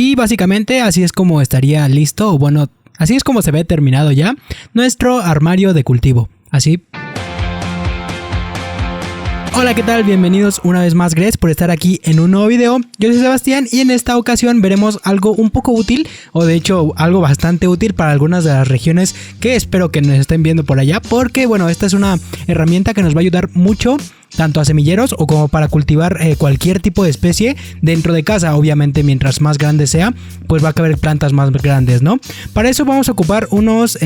Y básicamente así es como estaría listo, o bueno, así es como se ve terminado ya nuestro armario de cultivo. Así. Hola, ¿qué tal? Bienvenidos una vez más, gracias por estar aquí en un nuevo video. Yo soy Sebastián y en esta ocasión veremos algo un poco útil, o de hecho algo bastante útil para algunas de las regiones que espero que nos estén viendo por allá, porque bueno, esta es una herramienta que nos va a ayudar mucho tanto a semilleros o como para cultivar cualquier tipo de especie dentro de casa. Obviamente mientras más grande sea, pues va a caber plantas más grandes, ¿no? Para eso vamos a ocupar unos,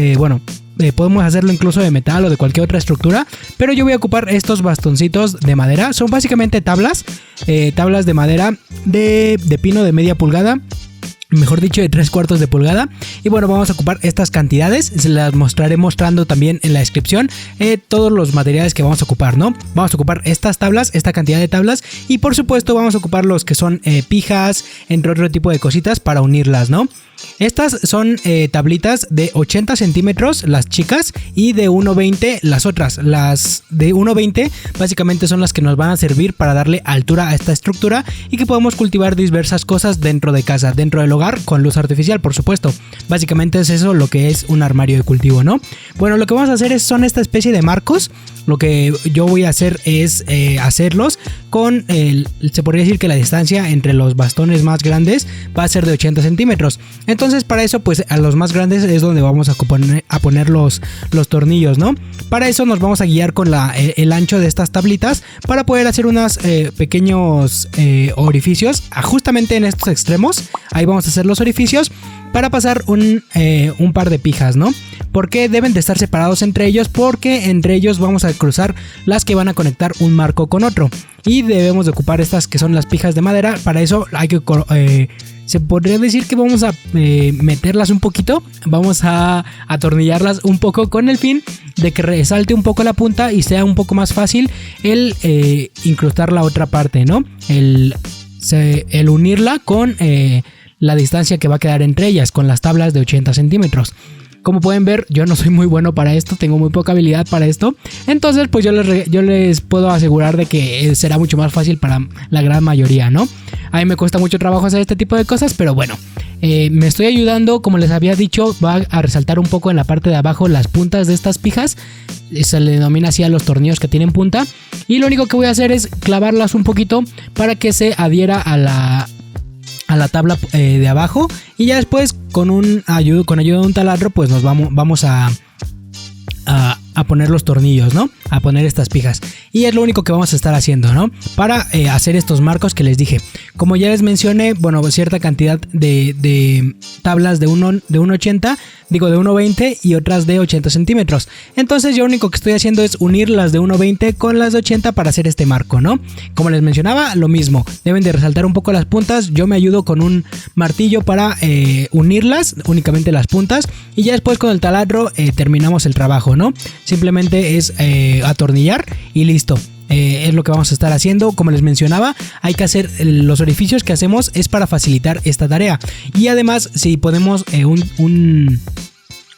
podemos hacerlo incluso de metal o de cualquier otra estructura, pero yo voy a ocupar estos bastoncitos de madera. Son básicamente tablas de madera de pino de media pulgada, mejor dicho de 3/4 de pulgada. Y bueno, vamos a ocupar estas cantidades, se las mostraré mostrando también en la descripción todos los materiales que vamos a ocupar, ¿no? Vamos a ocupar estas tablas, esta cantidad de tablas, y por supuesto vamos a ocupar los que son pijas, entre otro tipo de cositas para unirlas, ¿no? Estas son tablitas de 80 centímetros las chicas y de 1,20 las otras. Las de 1,20 básicamente son las que nos van a servir para darle altura a esta estructura y que podemos cultivar diversas cosas dentro de casa, dentro del hogar, con luz artificial, por supuesto. Básicamente es eso lo que es un armario de cultivo, ¿no? Bueno, lo que vamos a hacer son esta especie de marcos. Lo que yo voy a hacer es hacerlos con, se podría decir que la distancia entre los bastones más grandes va a ser de 80 centímetros. Entonces para eso pues a los más grandes es donde vamos a poner los tornillos, ¿no? Para eso nos vamos a guiar con el ancho de estas tablitas para poder hacer unos pequeños orificios justamente en estos extremos. Ahí vamos a hacer los orificios para pasar un par de pijas, ¿no? ¿Por qué deben de estar separados entre ellos? Porque entre ellos vamos a cruzar las que van a conectar un marco con otro. Y debemos de ocupar estas que son las pijas de madera. Para eso hay que... se podría decir que vamos a meterlas un poquito. Vamos a atornillarlas un poco con el fin de que resalte un poco la punta y sea un poco más fácil el incrustar la otra parte, ¿no? El unirla con... la distancia que va a quedar entre ellas con las tablas de 80 centímetros. Como pueden ver, yo no soy muy bueno para esto, tengo muy poca habilidad para esto. Entonces pues yo les puedo asegurar de que será mucho más fácil para la gran mayoría, ¿no? A mí me cuesta mucho trabajo hacer este tipo de cosas, pero bueno, me estoy ayudando. Como les había dicho, va a resaltar un poco en la parte de abajo las puntas de estas pijas. Se le denomina así a los tornillos que tienen punta. Y lo único que voy a hacer es clavarlas un poquito para que se adhiera a la tabla de abajo, y ya después con ayuda de un taladro pues nos vamos a poner los tornillos, ¿no? A poner estas pijas, y es lo único que vamos a estar haciendo, ¿no? Para hacer estos marcos que les dije. Como ya les mencioné, bueno, cierta cantidad de tablas de 1,80, digo de 1,20 y otras de 80 centímetros. Entonces yo lo único que estoy haciendo es unir las de 1,20 con las de 80 para hacer este marco, ¿no? Como les mencionaba, lo mismo, deben de resaltar un poco las puntas. Yo me ayudo con un martillo para unirlas, únicamente las puntas, y ya después con el taladro terminamos el trabajo, ¿no? Simplemente es atornillar y listo. Es lo que vamos a estar haciendo. Como les mencionaba, hay que hacer los orificios que hacemos es para facilitar esta tarea. Y además, si ponemos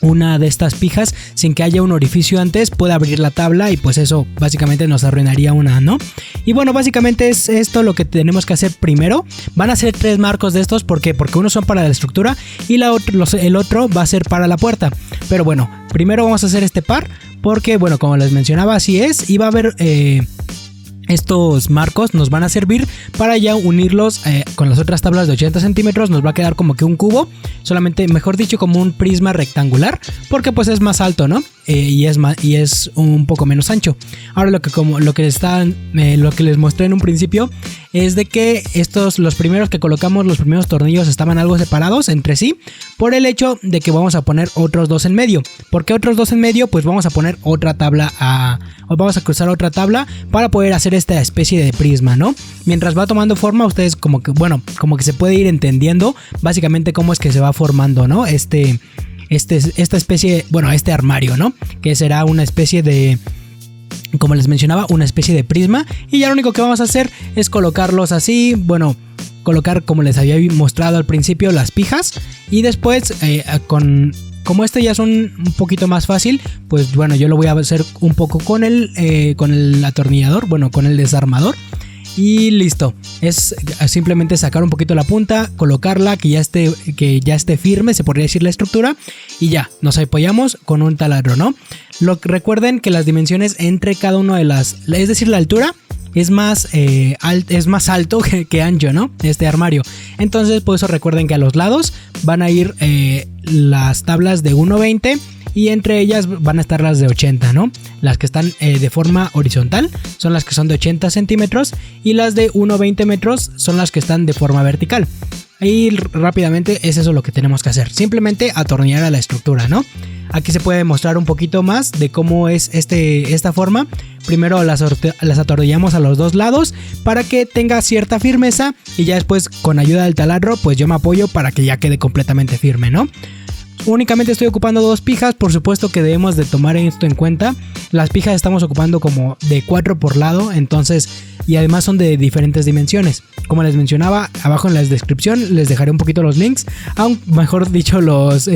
una de estas pijas sin que haya un orificio antes, puede abrir la tabla y pues eso básicamente nos arruinaría una, ¿no? Y bueno, básicamente es esto lo que tenemos que hacer primero. Van a ser 3 marcos de estos. ¿Por qué? Porque uno son para la estructura y el otro va a ser para la puerta. Pero bueno, primero vamos a hacer este par porque bueno, como les mencionaba, así es. Y va a haber... estos marcos nos van a servir para ya unirlos con las otras tablas de 80 centímetros. Nos va a quedar como que un cubo, solamente, mejor dicho, como un prisma rectangular, porque pues es más alto, ¿no? Y es un poco menos ancho. Ahora lo que les mostré en un principio es de que los primeros que colocamos, los primeros tornillos estaban algo separados entre sí, por el hecho de que vamos a poner otros 2 en medio. ¿Por qué otros 2 en medio? Pues vamos a poner otra tabla vamos a cruzar otra tabla para poder hacer esta especie de prisma, ¿no? Mientras va tomando forma, ustedes como que se puede ir entendiendo básicamente cómo es que se va formando, ¿no? esta especie, bueno, este armario, ¿no? Que será una especie de, como les mencionaba, una especie de prisma. Y ya lo único que vamos a hacer es colocarlos así, bueno, colocar como les había mostrado al principio las pijas. Y después como este ya es un poquito más fácil, pues bueno, yo lo voy a hacer un poco con el atornillador, bueno, con el desarmador. y listo. Es simplemente sacar un poquito la punta, colocarla, que ya esté firme, se podría decir, la estructura, y ya, nos apoyamos con un taladro, ¿no? Recuerden que las dimensiones entre cada una de es decir, la altura es más alto que ancho, ¿no? Este armario. Entonces, por eso recuerden que a los lados van a ir las tablas de 1.20 y entre ellas van a estar las de 80, ¿no? Las que están de forma horizontal son las que son de 80 centímetros y las de 1.20 metros son las que están de forma vertical. Y rápidamente es eso lo que tenemos que hacer, simplemente atornillar a la estructura, ¿no? Aquí se puede mostrar un poquito más de cómo es esta forma. Primero las atornillamos a los dos lados para que tenga cierta firmeza y ya después con ayuda del taladro pues yo me apoyo para que ya quede completamente firme, ¿no? Únicamente estoy ocupando 2 pijas, por supuesto que debemos de tomar esto en cuenta. Las pijas estamos ocupando como de 4 por lado, entonces, y además son de diferentes dimensiones. Como les mencionaba, abajo en la descripción les dejaré un poquito los links, aunque mejor dicho los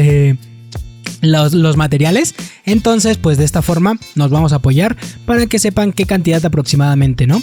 materiales. Entonces pues de esta forma nos vamos a apoyar para que sepan qué cantidad aproximadamente, ¿no?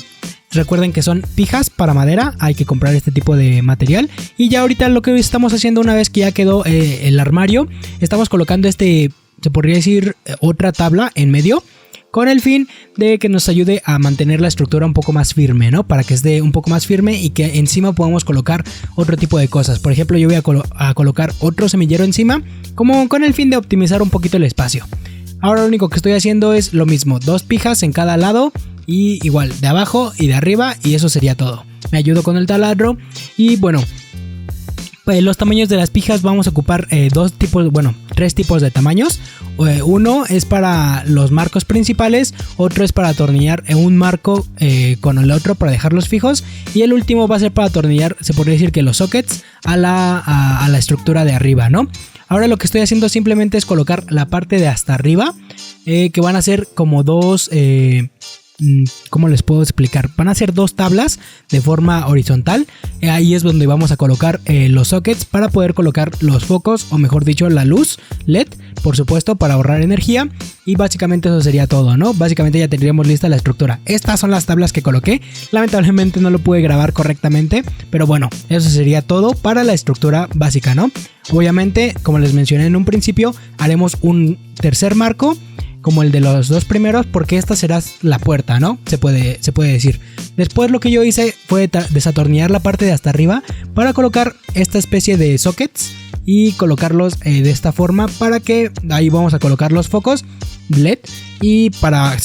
Recuerden que son pijas para madera, hay que comprar este tipo de material. Y ya ahorita lo que estamos haciendo, una vez que ya quedó el armario, estamos colocando se podría decir, otra tabla en medio, con el fin de que nos ayude a mantener la estructura un poco más firme, ¿no? Para que esté un poco más firme y que encima podamos colocar otro tipo de cosas. Por ejemplo, yo voy a colocar otro semillero encima, como con el fin de optimizar un poquito el espacio. Ahora lo único que estoy haciendo es lo mismo, 2 pijas en cada lado y igual de abajo y de arriba, y eso sería todo. Me ayudo con el taladro y bueno, pues los tamaños de las pijas vamos a ocupar 3 tipos de tamaños. Uno es para los marcos principales, otro es para atornillar un marco con el otro para dejarlos fijos, y el último va a ser para atornillar, se podría decir que los sockets a la estructura de arriba, ¿no? Ahora lo que estoy haciendo simplemente es colocar la parte de hasta arriba, que van a ser como dos... ¿cómo les puedo explicar? Van a ser 2 tablas de forma horizontal. Ahí es donde vamos a colocar los sockets para poder colocar los focos, o mejor dicho la luz LED, por supuesto, para ahorrar energía. Y básicamente eso sería todo, ¿no? Básicamente ya tendríamos lista la estructura. Estas son las tablas que coloqué. Lamentablemente no lo pude grabar correctamente, pero bueno, eso sería todo para la estructura básica, ¿no? Obviamente, como les mencioné en un principio, haremos un tercer marco como el de los 2 primeros, porque esta será la puerta, ¿no? Se puede decir. Después lo que yo hice fue desatornillar la parte de hasta arriba para colocar esta especie de sockets y colocarlos de esta forma, para que ahí vamos a colocar los focos LED y para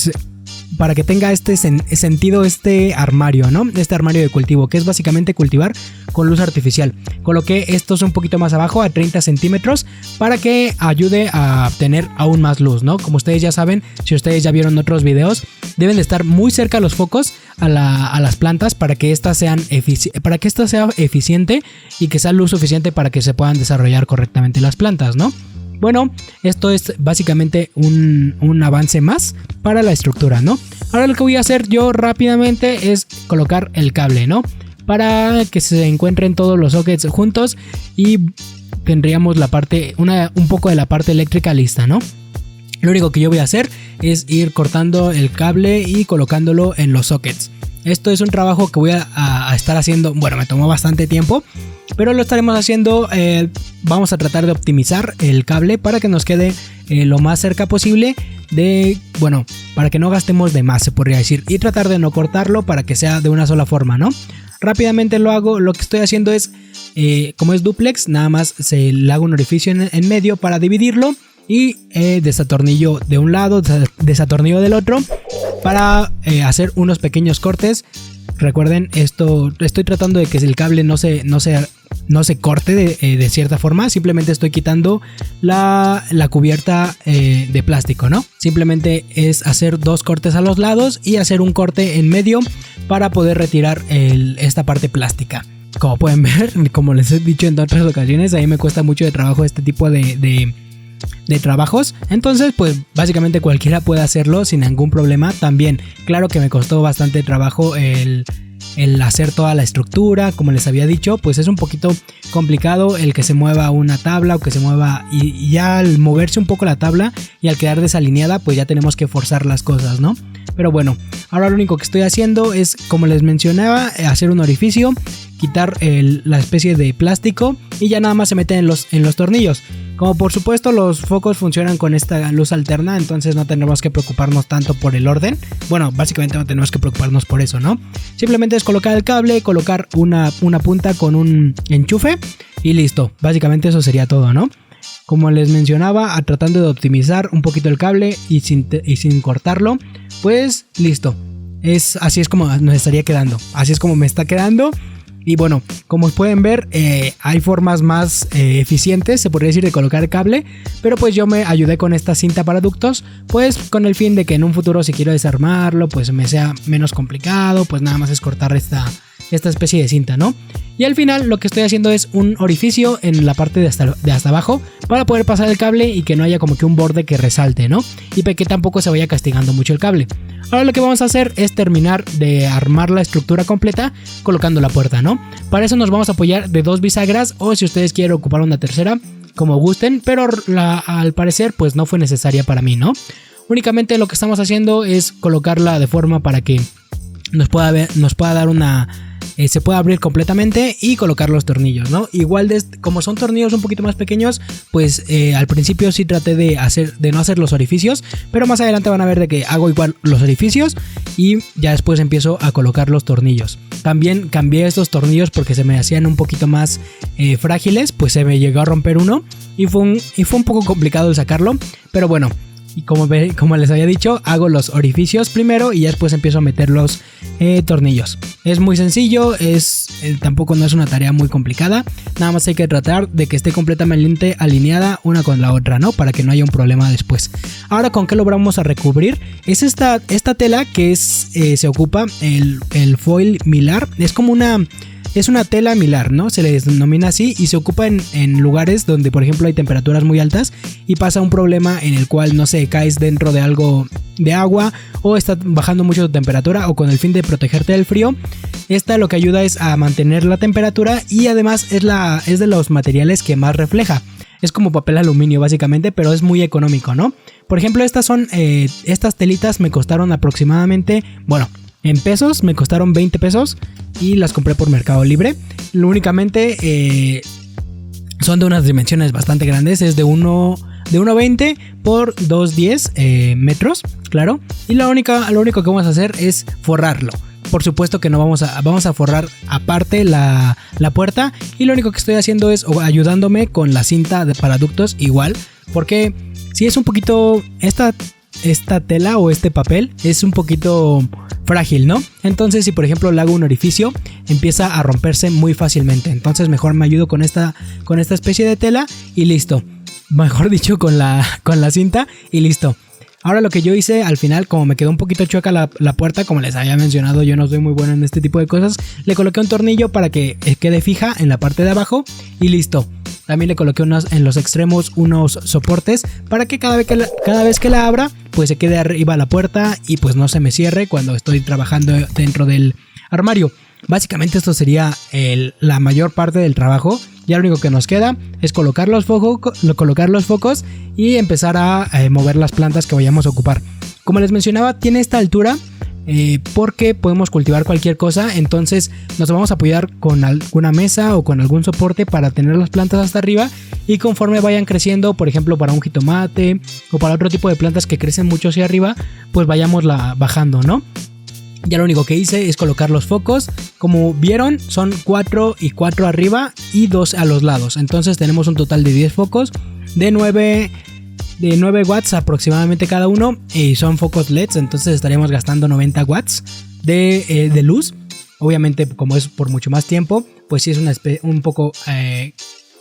que tenga este sentido este armario, ¿no? Este armario de cultivo, que es básicamente cultivar con luz artificial. Coloqué estos un poquito más abajo, a 30 centímetros, para que ayude a obtener aún más luz, ¿no? Como ustedes ya saben, si ustedes ya vieron otros videos, deben de estar muy cerca los focos a las plantas para que esta sea eficiente y que sea luz suficiente para que se puedan desarrollar correctamente las plantas, ¿no? Bueno, esto es básicamente un avance más para la estructura, ¿no? Ahora lo que voy a hacer yo rápidamente es colocar el cable, ¿no? Para que se encuentren todos los sockets juntos y tendríamos un poco de la parte eléctrica lista, ¿no? Lo único que yo voy a hacer es ir cortando el cable y colocándolo en los sockets. Esto es un trabajo que voy a estar haciendo, bueno, me tomó bastante tiempo, pero lo estaremos haciendo. Vamos a tratar de optimizar el cable para que nos quede lo más cerca posible para que no gastemos de más, se podría decir, y tratar de no cortarlo para que sea de una sola forma, ¿no? Rápidamente lo que estoy haciendo es, como es duplex, nada más le hago un orificio en medio para dividirlo y desatornillo de un lado, desatornillo del otro para hacer unos pequeños cortes. Recuerden, estoy tratando de que el cable no se corte de cierta forma. Simplemente estoy quitando la cubierta de plástico, ¿no? Simplemente es hacer 2 cortes a los lados y hacer un corte en medio para poder retirar esta parte plástica. Como pueden ver, como les he dicho en otras ocasiones, a mí me cuesta mucho de trabajo este tipo de trabajos. Entonces pues básicamente cualquiera puede hacerlo sin ningún problema. También claro que me costó bastante trabajo el hacer toda la estructura. Como les había dicho, pues es un poquito complicado el que se mueva una tabla o que se mueva, y ya al moverse un poco la tabla y al quedar desalineada pues ya tenemos que forzar las cosas, ¿no? Pero bueno, Ahora lo único que estoy haciendo es, como les mencionaba, hacer un orificio, quitar la especie de plástico y ya nada más se meten en los tornillos. Como por supuesto los focos funcionan con esta luz alterna, entonces no tenemos que preocuparnos tanto por el orden. Bueno, básicamente no tenemos que preocuparnos por eso, ¿no? Simplemente es colocar el cable, colocar una punta con un enchufe y listo. Básicamente eso sería todo, ¿no? Como les mencionaba, tratando de optimizar un poquito el cable y sin cortarlo, pues listo. Así es como nos estaría quedando. Así es como me está quedando. Y bueno, como pueden ver, hay formas más eficientes, se podría decir, de colocar el cable. Pero pues yo me ayudé con esta cinta para ductos, pues con el fin de que en un futuro, si quiero desarmarlo, pues me sea menos complicado. Pues nada más es cortar esta especie de cinta, ¿no? Y al final lo que estoy haciendo es un orificio en la parte de hasta abajo para poder pasar el cable y que no haya como que un borde que resalte, ¿no? Y que tampoco se vaya castigando mucho el cable. Ahora lo que vamos a hacer es terminar de armar la estructura completa colocando la puerta, ¿no? Para eso nos vamos a apoyar de 2 bisagras, o si ustedes quieren ocupar una tercera, como gusten, pero al parecer pues no fue necesaria para mí, ¿no? Únicamente lo que estamos haciendo es colocarla de forma para que nos pueda dar una... se puede abrir completamente y colocar los tornillos, ¿no? Igual como son tornillos un poquito más pequeños, pues al principio sí traté de no hacer los orificios, pero más adelante van a ver de que hago igual los orificios y ya después empiezo a colocar los tornillos. También cambié estos tornillos porque se me hacían un poquito más frágiles, pues se me llegó a romper uno y fue un poco complicado el sacarlo, pero bueno. Y como les había dicho, hago los orificios primero y ya después empiezo a meter los tornillos. Es muy sencillo, tampoco no es una tarea muy complicada. Nada más hay que tratar de que esté completamente alineada una con la otra, ¿no? Para que no haya un problema después. Ahora, ¿con qué lo vamos a recubrir? Es esta tela que se ocupa, el foil milar. Es una tela milar, ¿no? Se le denomina así y se ocupa en lugares donde, por ejemplo, hay temperaturas muy altas y pasa un problema en el cual, no sé, caes dentro de algo de agua o está bajando mucho tu temperatura, o con el fin de protegerte del frío. Esta lo que ayuda es a mantener la temperatura y además es de los materiales que más refleja. Es como papel aluminio básicamente, pero es muy económico, ¿no? Por ejemplo, estas telitas me costaron aproximadamente, bueno, en pesos me costaron 20 pesos y las compré por Mercado Libre. Únicamente son de unas dimensiones bastante grandes, es de 1.20 por 2.10 metros, claro. Y lo único que vamos a hacer es forrarlo. Por supuesto que no vamos a forrar aparte la puerta, y lo único que estoy haciendo es ayudándome con la cinta para ductos igual, porque si es un poquito esta tela o este papel es un poquito frágil, ¿no? Entonces si por ejemplo le hago un orificio, empieza a romperse muy fácilmente. Entonces mejor me ayudo con esta especie de tela y listo. Mejor dicho, con la cinta y listo. Ahora lo que yo hice al final, como me quedó un poquito chueca la puerta, como les había mencionado, yo no soy muy bueno en este tipo de cosas, le coloqué un tornillo para que quede fija en la parte de abajo y listo. También le coloqué en los extremos unos soportes para que cada vez que la abra, pues se quede arriba la puerta y pues no se me cierre cuando estoy trabajando dentro del armario. Básicamente esto sería la mayor parte del trabajo. Ya lo único que nos queda es colocar los focos y empezar a mover las plantas que vayamos a ocupar. Como les mencionaba, tiene esta altura porque podemos cultivar cualquier cosa. Entonces nos vamos a apoyar con alguna mesa o con algún soporte para tener las plantas hasta arriba, y conforme vayan creciendo, por ejemplo para un jitomate o para otro tipo de plantas que crecen mucho hacia arriba, pues vayámosla bajando, ¿no? Ya lo único que hice es colocar los focos. Como vieron, son 4 y 4 arriba y 2 a los lados. Entonces tenemos un total de 10 focos de 9 watts aproximadamente cada uno. Y son focos LEDs, entonces estaríamos gastando 90 watts de luz. Obviamente, como es por mucho más tiempo, pues sí es un poco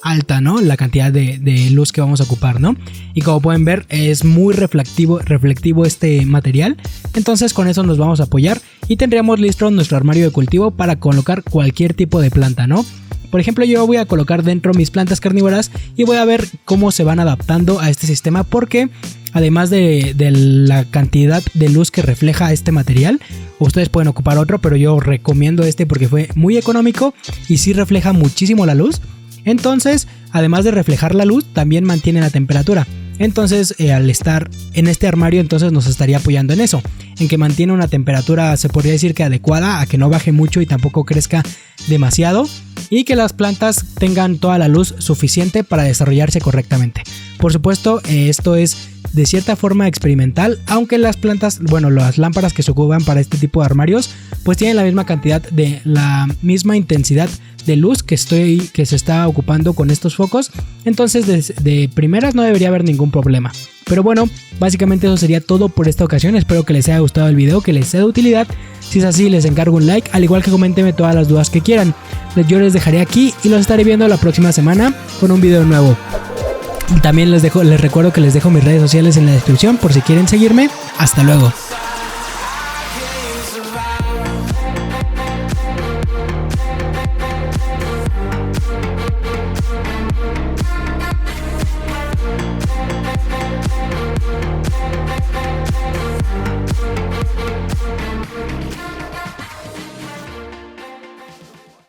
alta, ¿no? La cantidad de luz que vamos a ocupar, ¿no? Y como pueden ver, es muy reflectivo este material. Entonces con eso nos vamos a apoyar y tendríamos listo nuestro armario de cultivo para colocar cualquier tipo de planta, ¿no? Por ejemplo, yo voy a colocar dentro mis plantas carnívoras y voy a ver cómo se van adaptando a este sistema, porque además de la cantidad de luz que refleja este material, ustedes pueden ocupar otro, pero yo recomiendo este porque fue muy económico y sí refleja muchísimo la luz. Entonces, además de reflejar la luz, también mantiene la temperatura. Entonces al estar en este armario entonces nos estaría apoyando en eso, en que mantiene una temperatura, se podría decir que adecuada, a que no baje mucho y tampoco crezca demasiado, y que las plantas tengan toda la luz suficiente para desarrollarse correctamente. Por supuesto, esto es de cierta forma experimental, aunque las plantas, bueno, las lámparas que se ocupan para este tipo de armarios pues tienen la misma cantidad de la misma intensidad de luz que se está ocupando con estos focos. Entonces de primeras no debería haber ningún problema. Pero bueno, básicamente eso sería todo por esta ocasión. Espero que les haya gustado el video, que les sea de utilidad. Si es así, les encargo un like, al igual que coméntenme todas las dudas que quieran. Yo les dejaré aquí y los estaré viendo la próxima semana con un video nuevo. También les recuerdo que les dejo mis redes sociales en la descripción por si quieren seguirme. Hasta luego.